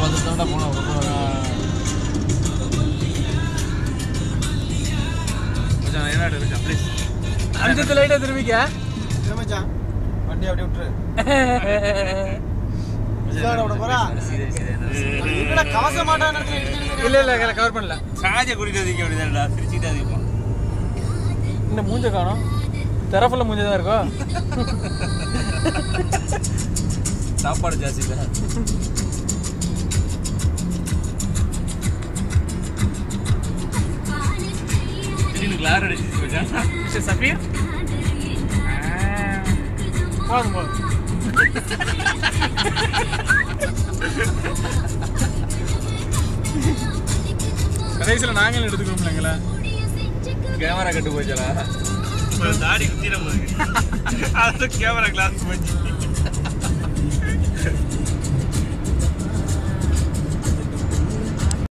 வந்துட்டோம்னா போனோம். மச்சான் என்ன இருக்கு ப்ளீஸ். அஞ்சத்து லைட்டா திரும்பிக்க. மச்சான் வண்டி அப்படியே விட்டுரு. இதோட போறா. இதுல கவச மாட்டானே இல்ல கவர் பண்ணல. சாஜ குடிட்டு அதிக்க வேண்டியதுடா. திருச்சிட்டு அதிப்போம். இந்த மூஞ்ச காணோம். தெரஃபுல்ல மூஞ்ச தான் இருக்கோ. சாப்பாடு ஜாஸ்தி இல்ல. திடீர்னு கிளார் அடிச்சு மச்சான். மிஸ்டர் சஃபீர் போதும். கடைசியில் நாங்களும் எடுத்துக்கிறோம்லங்களா. கேமரா கட்டு போச்சலா. தாடி குத்திட போகுது. அது கேமரா கிளாஸ் போச்சு.